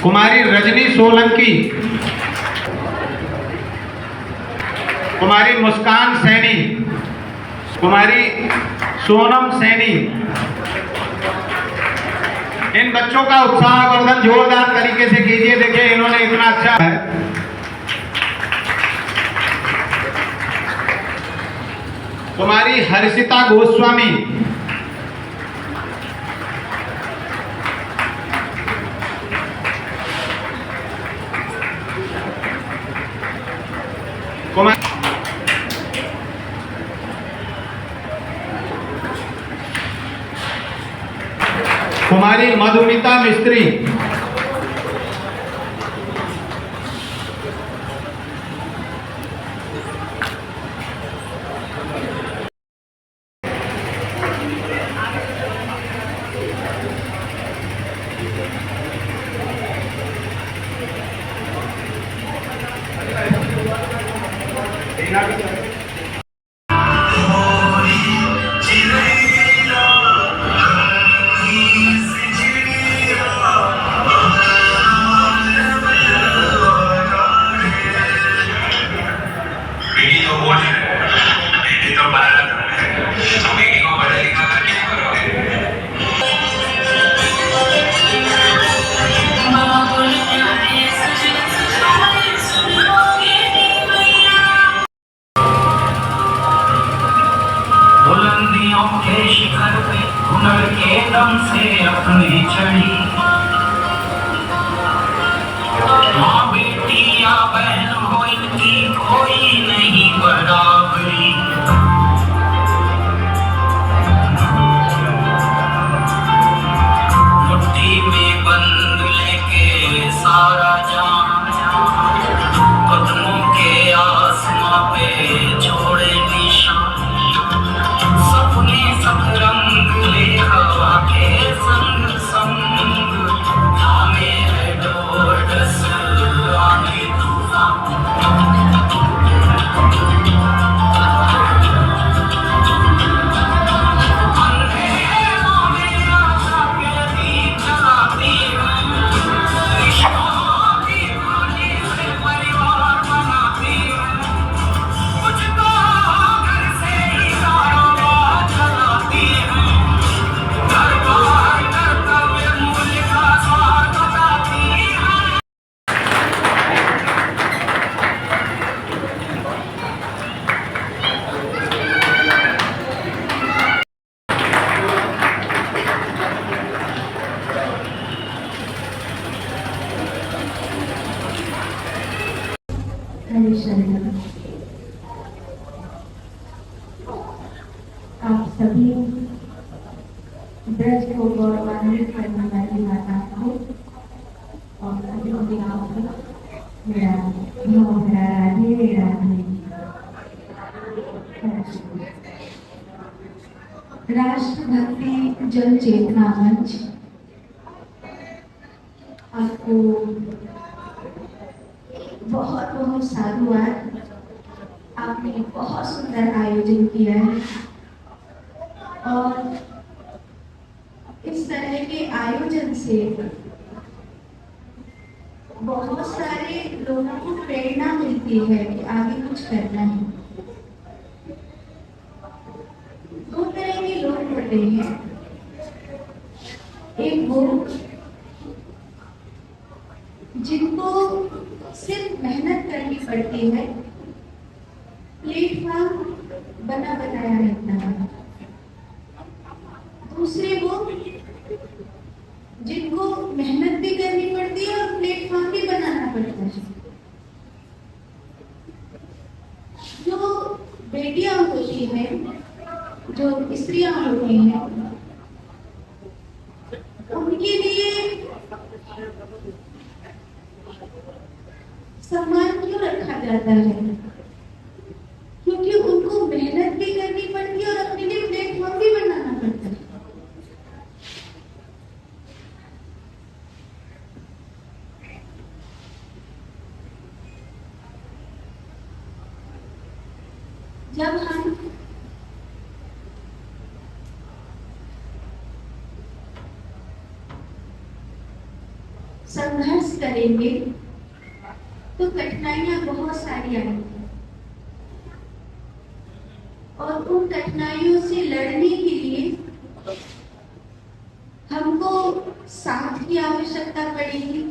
कुमारी रजनी सोलंकी, कुमारी मुस्कान सैनी, कुमारी सोनम सैनी। इन बच्चों का उत्साहवर्धन जोरदार तरीके से कीजिए। देखिए इन्होंने इतना अच्छा है। कुमारी हर्षिता गोस्वामी, कुमारी मधुमिता मिस्त्री, बुलंदियों के शिखर पे हुनर के दम से अपनी चढ़ी। माँ बेटी या बहन हो इनकी कोई नहीं बराबरी। मुट्ठी में बंद लेके सारा जान कदमों के आसमां पे छोड़े निशान। सपने सब रंग ले हवा के संग संग थामे है डोरस आंधी तूफान। अंधेरों में आशा के दीप जलाती है। रिश्तों की पानी से परिवार बनाती है। कुछ तो घर से ही कारोबार चलाती है। घर बार कर्तव्य मूल्य का स्वाद बताती है। आप सभी ब्रज को गौरवान्वित करने वाली माता को और सभी महिलाओं को मेरा राधे राधे। राष्ट्रभक्ति जन चेतना मंच आपको बहुत बहुत साधुवाद। आपने बहुत सुंदर आयोजन किया है और इस तरह के आयोजन से बहुत सारे लोगों को प्रेरणा मिलती है कि आगे कुछ करना है। दो तरह के लोग होते हैं। एक वो जिनको सिर्फ मेहनत करनी पड़ती है, प्लेटफॉर्म बना बनाया रहता है। दूसरे वो जिनको मेहनत भी करनी पड़ती है और प्लेटफॉर्म भी बनाना पड़ता है। जो बेटियां होती हैं, जो स्त्रियां होती हैं, उनके लिए सम्मान क्यों रखा जाता है? क्योंकि उनको मेहनत भी करनी पड़ती है और अपने लिए प्लेटफॉर्म भी बनाना पड़ता है। जब हम संघर्ष चलेंगे तो कठिनाइयां बहुत सारी आएंगी, और उन कठिनाइयों से लड़ने के लिए हमको साथ की आवश्यकता पड़ेगी।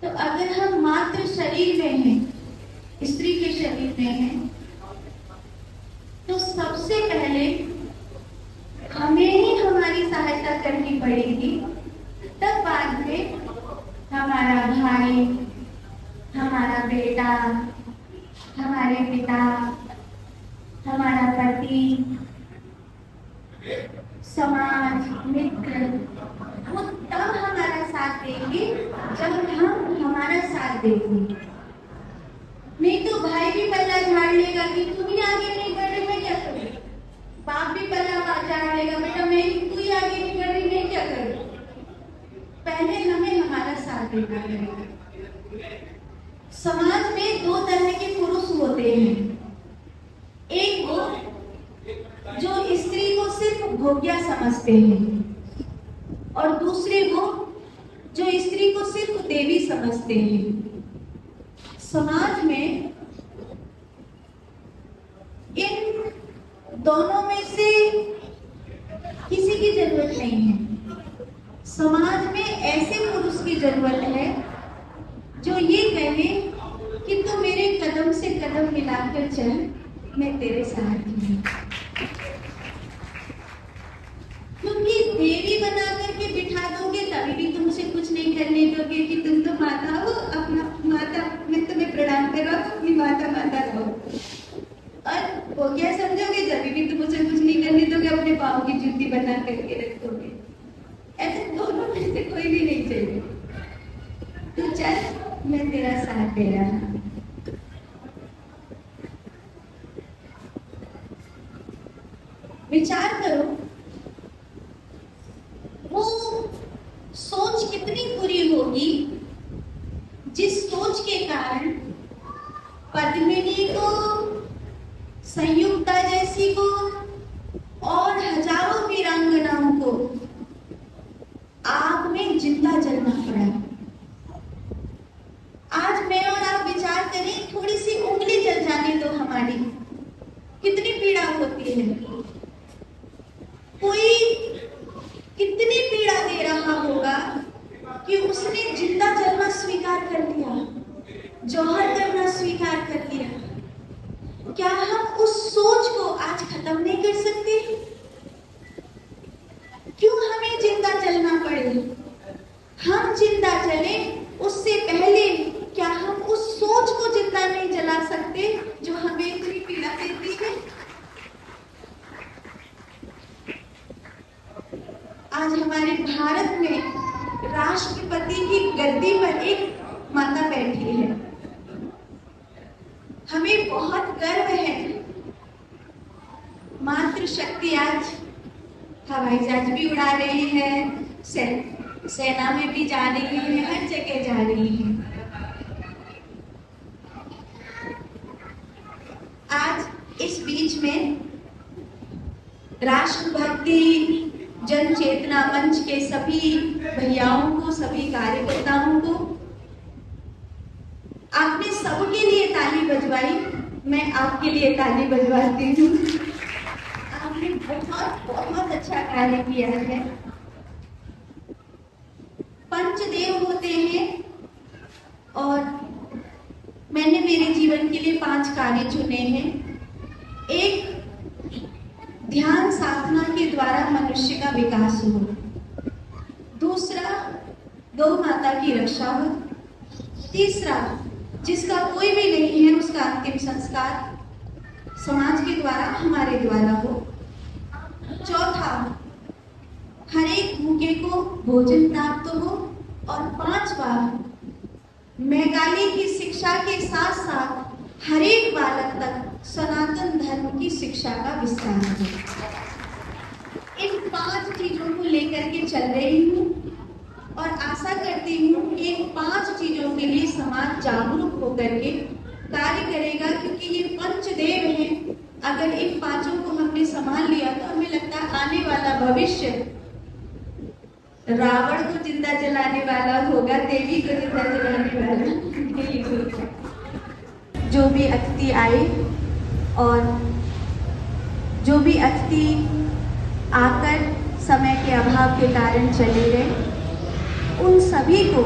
तो अगर हम मात्र शरीर में हैं, स्त्री के शरीर में हैं, तो सबसे पहले हमें ही हमारी सहायता करनी पड़ेगी। तब बाद में हमारा भाई, हमारा बेटा, हमारे पिता, हमारा पति, समाज, मित्र, वो तब हमारा साथ देंगे जब हम हमारा साथ देंगे। नहीं तो भाई भी पल्ला झाड़ लेगा कि तू ही आगे नहीं बढ़ रही, मैं क्या करूं। बाप भी पल्ला झाड़ लेगा, बेटा मैं तू ही आगे नहीं बढ़ रही, मैं क्या करूं। पहले हमें हमारा साथ देना पड़ेगा। समाज में दो तरह के पुरुष होते हैं। एक वो जो स्त्री को सिर्फ भोग्या समझते हैं, और दूसरे वो जो स्त्री को सिर्फ देवी समझते हैं। समाज में इन दोनों में से किसी की जरूरत नहीं है। समाज में ऐसे पुरुष की जरूरत है जो ये कहे कि तू मेरे कदम से कदम मिलाकर चल, मैं तेरे साथ हूँ। क्योंकि देवी बना करके बिठा दोगे तभी भी तुमसे कुछ नहीं करने दोगे कि तुम तो माता हो, अपना माता, मैं तुम्हें प्रणाम कर रहा हूँ, अपनी माता माता रहो। और वो क्या समझोगे, तभी भी तुम मुझे कुछ नहीं करने दोगे, अपने पाँव की जूती बना करके रख दोगे। ऐसे दोनों में से कोई भी नहीं चाहिए। तो चल, मैं तेरा साथ दे रहा हूँ। विचार करो, वो सोच कितनी बुरी होगी जिस सोच के कारण पद्मिनी को, संयुक्ता जैसी को और हजारों वीरांगनाओं को आग में जिंदा जलना पड़ा। आज मैं और आप विचार करें, थोड़ी सी उंगली जल जाने दो हमारी, कितनी पीड़ा होती है। कोई कितनी पीड़ा दे रहा होगा कि उसने जिंदा जलना स्वीकार कर लिया, जौहर करना स्वीकार कर लिया। क्या हम उस सोच को आज खत्म नहीं कर सकते? क्यों हमें जिंदा जलना पड़े? हम जिंदा जले उससे पहले क्या हम उस सोच को जिंदा नहीं जला सकते जो हमें इतनी पीड़ा देती है? आज हमारे भारत में राष्ट्रपति की गद्दी पर एक माता बैठी है। हमें बहुत गर्व है। मातृशक्ति आज हवाई जहाज भी उड़ा रही है, सेना में भी जा रही है, हर जगह जा रही है। आज इस बीच में राष्ट्रभक्ति जन चेतना मंच के सभी भैयाओं को, सभी कार्यकर्ताओं को, आपने सबके लिए ताली बजवाई, मैं आपके लिए ताली बजवाती हूँ। आपने बहुत बहुत अच्छा कार्य किया है। पंचदेव होते हैं और मैंने मेरे जीवन के लिए 5 कार्य चुने हैं। एक, ध्यान साधना के द्वारा मनुष्य का विकास हो। दूसरा, गौ माता की रक्षा हो। तीसरा, जिसका कोई भी नहीं है उसका अंतिम संस्कार समाज के द्वारा, हमारे द्वारा हो। चौथा, हर एक भूखे को भोजन प्राप्त हो। और 5वां, मैगाली की शिक्षा के साथ साथ हर एक बालक तक सनातन धर्म की शिक्षा का विस्तार हो। इन 5 चीजों को लेकर के चल रही हूँ और आशा करती हूँ कि इन 5 चीजों के लिए समाज जागरूक होकर के कार्य करेगा, क्योंकि ये पंचदेव हैं। अगर इन 5 को हमने संभाल लिया तो हमें लगता है आने वाला भविष्य रावण को जिंदा जलाने वाला होगा, देवी को जिंदा जलाने वाला यही होगा। जो भी अतिथि आए और जो भी अतिथि आकर समय के अभाव के कारण चले गए, उन सभी को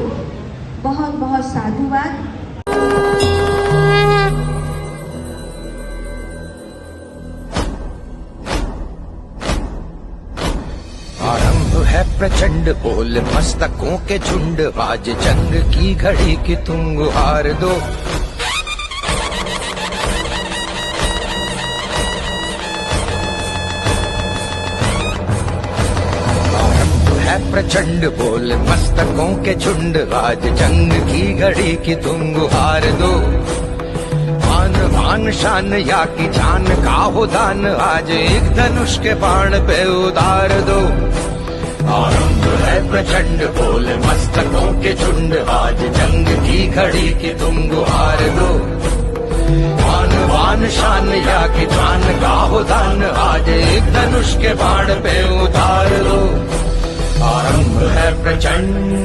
बहुत बहुत साधुवाद। आरंभ है प्रचंड बोल मस्तकों के झुंड, आज जंग की घड़ी की तुम गुहार दो। आरंभ है प्रचंड बोल मस्तकों के झुंड, आज जंग की घड़ी की तुम गुहार दो। आन बान शान या की जान का हो दान, आज एक धनुष के बाण पे उतार दो। आरंभ है प्रचंड बोल मस्तकों के झुंड, आज जंग की घड़ी की तुम गुहार दो। आन बान शान या की जान का हो दान, आज एक धनुष के बाण पे उतार दो। आरंभ है प्रचंड।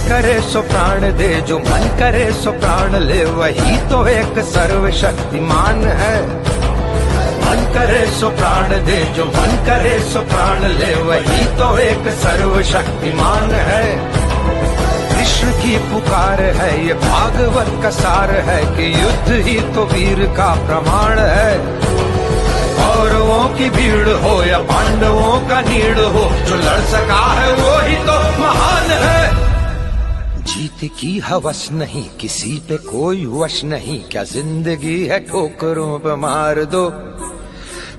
करे सो प्राण दे, जो मन करे सो प्राण ले, वही तो एक सर्वशक्तिमान है। मन करे सो प्राण दे, जो मन करे सो प्राण ले, वही तो एक सर्वशक्तिमान है। कृष्ण की पुकार है ये भागवत का सार है, कि युद्ध ही तो वीर का प्रमाण है। कौरवों की भीड़ हो या पांडवों का नीड़ हो, जो लड़ सका है वो ही तो महान है। जीत की हवस नहीं, किसी पे कोई वश नहीं, क्या जिंदगी है ठोकरों पे मार दो।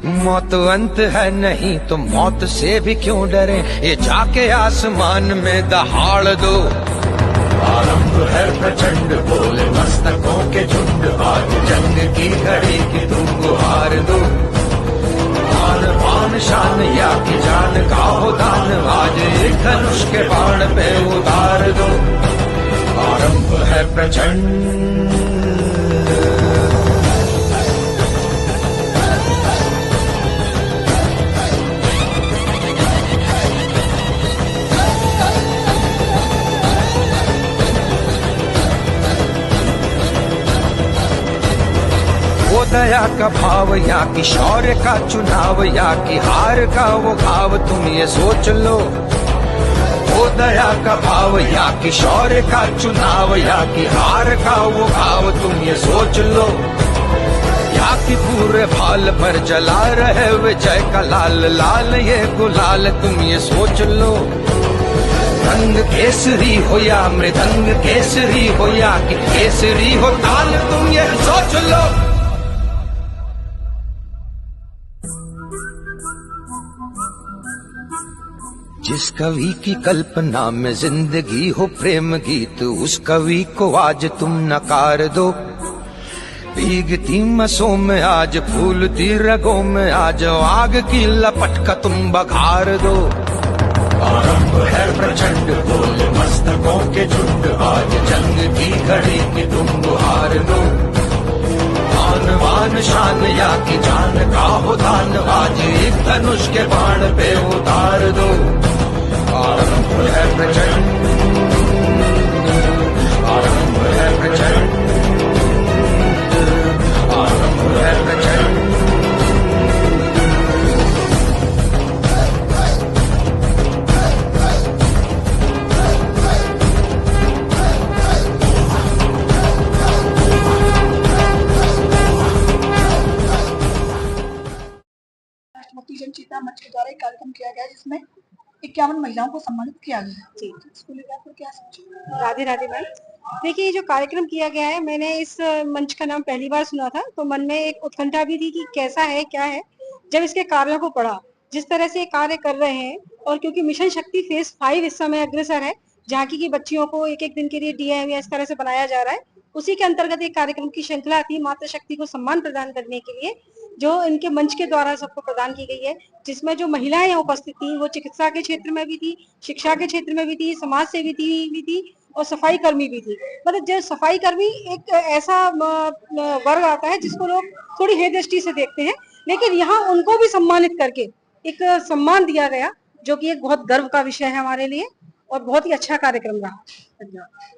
मौत अंत है नहीं तो मौत से भी क्यों डरे, ये जाके आसमान में दहाड़ दो। आरंभ है प्रचंड बोल मस्तकों के झुंड, आज जंग की घड़ी की तुम गुहार दो। आन बान शान या की जान का हो दान, आज एक धनुष के बाण पे उतार दो। आरंभ है प्रचंड। वो दया का भाव या कि शौर्य का चुनाव, या कि हार का वो घाव, तुम ये सोच लो। वो दया का भाव या कि शौर्य का चुनाव, या कि हार का वो भाव, तुम ये सोच लो। या कि पूरे भाल पर जला रहे विजय का लाल लाल ये गुलाल, तुम ये सोच लो। रंग केसरी हो या मृदंग केसरी हो, या कि केसरी हो ताल, तुम ये सोच लो। जिस कवि की कल्पना में जिंदगी हो प्रेम गीत, उस कवि को आज तुम नकार दो। भीगती मसों में आज फूलती रगों में आज आग की लपट का तुम बघार दो। आरंभ है प्रचंड बोल मस्तकों के झुंड, आज जंग की घड़ी की तुम गुहार दो। आन बान शान या की जान का हो दान, आज एक धनुष के बाण पे उतार दो। आरंभ है प्रचंड, आरंभ है प्रचंड, आरंभ है प्रचंड। राष्ट्रपति जनचेतना मंच के द्वारा एक कार्यक्रम किया गया जिसमें 51 महिलाओं को सम्मानित किया गया। जी, इसको लेकर आप क्या सोचें? राधे राधे मैम। देखिए, ये जो कार्यक्रम किया गया है, मैंने इस मंच का नाम पहली बार सुना था, तो मन में एक उत्कंठा भी थी कि कैसा है, क्या है। जब इसके कार्यों को पढ़ा, जिस तरह से ये कार्य कर रहे हैं, और क्योंकि मिशन शक्ति फेज 5 इस समय अग्रसर है, झांकी की बच्चियों को एक एक दिन के लिए डीएम या इस तरह से बनाया जा रहा है, उसी के अंतर्गत एक कार्यक्रम की श्रृंखला थी मातृ शक्ति को सम्मान प्रदान करने के लिए, जो इनके मंच के द्वारा सबको प्रदान की गई है, जिसमें जो महिलाएं उपस्थित थी वो चिकित्सा के क्षेत्र में भी थी, शिक्षा के क्षेत्र में भी थी, समाज सेवी भी थी और सफाई कर्मी भी थी। मतलब जो सफाई कर्मी एक ऐसा वर्ग आता है जिसको लोग थोड़ी हे दृष्टि से देखते हैं, लेकिन यहाँ उनको भी सम्मानित करके एक सम्मान दिया गया, जो कि एक बहुत गर्व का विषय है हमारे लिए और बहुत ही अच्छा कार्यक्रम रहा। धन्यवाद।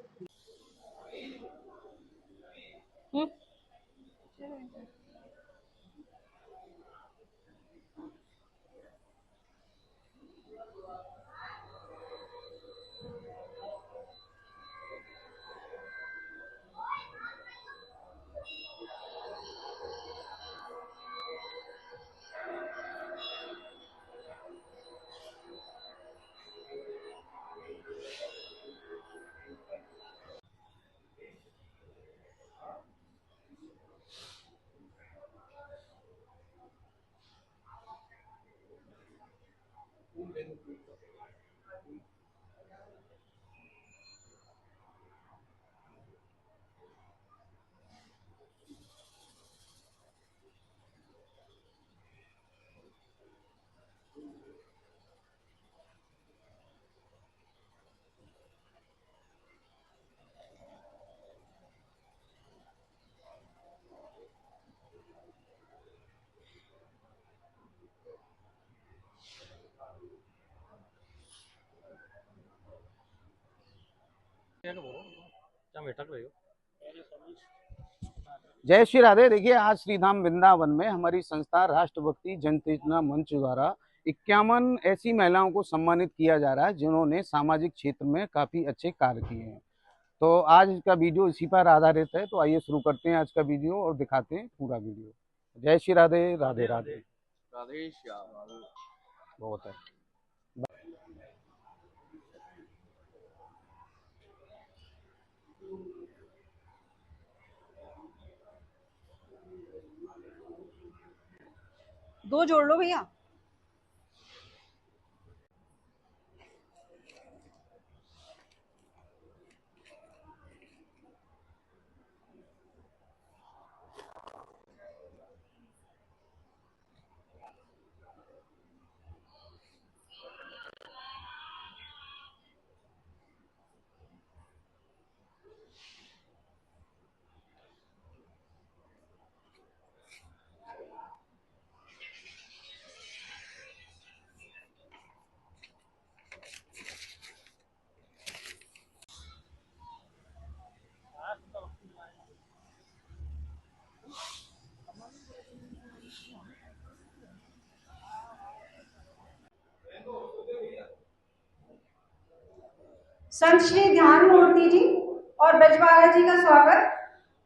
जय श्री राधे। देखिए, आज श्रीधाम वृंदावन में हमारी संस्था राष्ट्रभक्ति जन चेतना मंच द्वारा 51 ऐसी महिलाओं को सम्मानित किया जा रहा है जिन्होंने सामाजिक क्षेत्र में काफी अच्छे कार्य किए हैं। तो आज का वीडियो इसी पर आधारित है। तो आइए शुरू करते हैं आज का वीडियो और दिखाते हैं पूरा वीडियो। जय श्री राधे। राधे राधे। राधे श्याम। बहुत है। दो जोड़ लो भैया। संत श्री ध्यान मूर्ति जी और ब्रजबाला जी का स्वागत,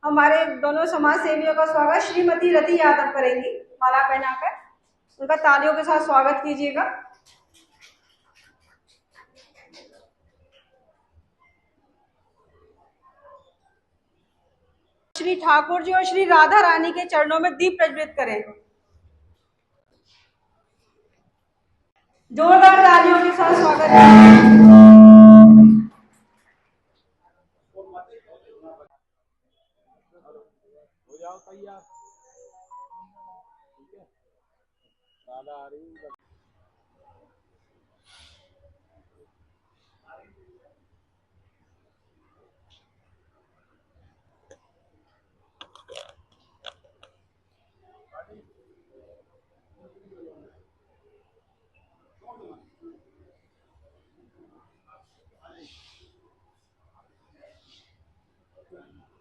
हमारे दोनों समाज सेवियों का स्वागत श्रीमती रति यादव करेंगी माला पहनाकर। उनका तालियों के साथ स्वागत कीजिएगा। श्री ठाकुर जी और श्री राधा रानी के चरणों में दीप प्रज्वलित करें। जोरदार तालियों के साथ स्वागत करें।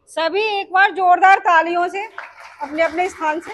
सभी एक बार जोरदार तालियों से अपने अपने स्थान से